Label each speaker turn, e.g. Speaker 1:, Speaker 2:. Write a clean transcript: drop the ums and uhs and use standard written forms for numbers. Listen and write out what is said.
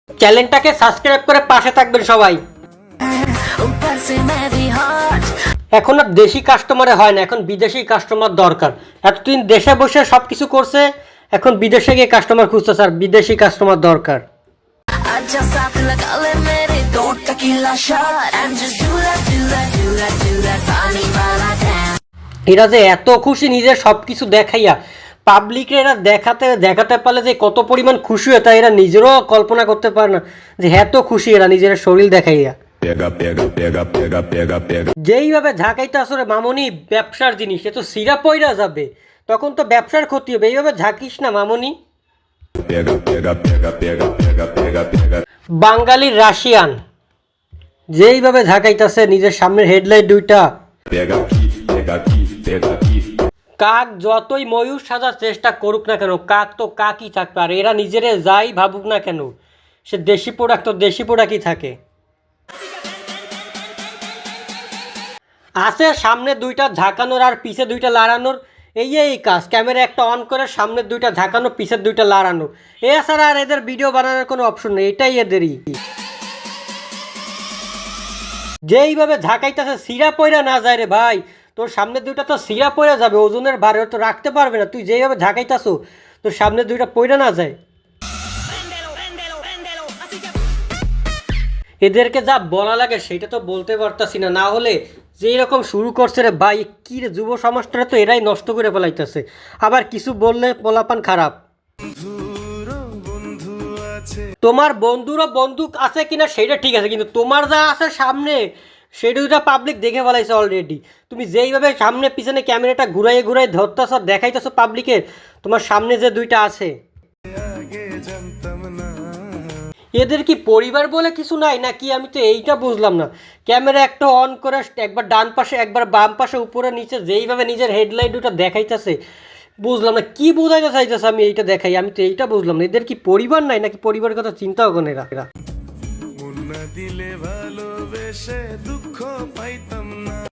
Speaker 1: চ্যানেলটাকে সাবস্ক্রাইব করে পাশে থাকবেন সবাই। এখন আর দেশি কাস্টমারে হয় না, এখন বিদেশি কাস্টমার দরকার। এতদিন দেশে বসে সব কিছু করছে, এখন বিদেশে গিয়ে কাস্টমার খুঁজতে, স্যার বিদেশি কাস্টমার দরকার। এরা যে এত খুশি নিজের সব কিছু দেখাইয়া, পাবলিকে এরা দেখাতে পারলে যে কত পরিমাণ খুশি হয় তা এরা নিজেরও কল্পনা করতে পারে না যে এত খুশি এরা নিজের শরীর দেখাইয়া। যেইভাবে ঝাঁকাইতে আসলে মামনি ব্যবসার জিনিস, এ তো সিরা পয়রা যাবে, তখন তো ব্যবসার ক্ষতি হবে। এইভাবে ঝাঁকিস না মামনি। বাঙালির রাশিয়ান যেইভাবে ঝাঁকাইতেছে নিজের সামনের হেডলাইট দুইটা। কাক যতই ময়ূর সাজার চেষ্টা করুক না কেন, কাক তো কাকই থাকবে। আর এরা নিজেরে যাই ভাবুক না কেন, সে দেশি প্রোডাক্ট তো দেশি প্রোডাক্টই থাকে। আছে সামনে দুইটা ঝাঁকানোর আর পিছে দুইটা লাড়ানোর, এই কাজ। ক্যামেরা একটা অন করে সামনে দুইটা ঝাঁকানো, পিছের দুইটা লাড়ানো। এছাড়া আর এদের ভিডিও বানানোর কোনো অপশন নেই, এটাই এদেরই। যেইভাবে ঝাঁকাইতেছে সিরা পয়রা না যায় রে ভাই, তোর সামনে দুইটা তো সিরা পয়রা যাবে, ওজনের ভারে তো রাখতে পারবে না। তুই যেইভাবে ঝাঁকাইতেছো তোর সামনে দুইটা পয়রা না যায়। এদেরকে যা বলা লাগে সেটা তো বলতে পারতাছি না, না হলে যেই রকম শুরু করছে রে ভাই, কি রে যুব সমাজটা তো এরাই নষ্ট করে ফেলাইতেছে। আবার কিছু বললে পোলাপান খারাপ। তোমার বন্ধুরও বন্দুক আছে কিনা সেটা ঠিক আছে, কিন্তু তোমার যা আছে সামনে সেটা দুটা পাবলিক দেখে ফেলাইছে অলরেডি। তুমি যেইভাবে সামনে পিছনে ক্যামেরাটা ঘুরাই ঘুরাই ধরতেছ, দেখাইতেছো পাবলিকের তোমার সামনে যে দুইটা আছে। এদের কি পরিবার বলে কিছু নাই নাকি, আমি তো এইটা বুঝলাম না। ক্যামেরা একটা অন করে একবার ডান পাশে একবার বাম পাশে উপরে নিচে যেইভাবে নিজের হেডলাইট দুটো দেখাইতেছে, বুঝলাম না কি বোঝাইতে চাইতেছে। আমি এইটা দেখাই, আমি তো এইটা বুঝলাম না। এদের কি পরিবার নাই নাকি পরিবারের কথা চিন্তাও করে এরা।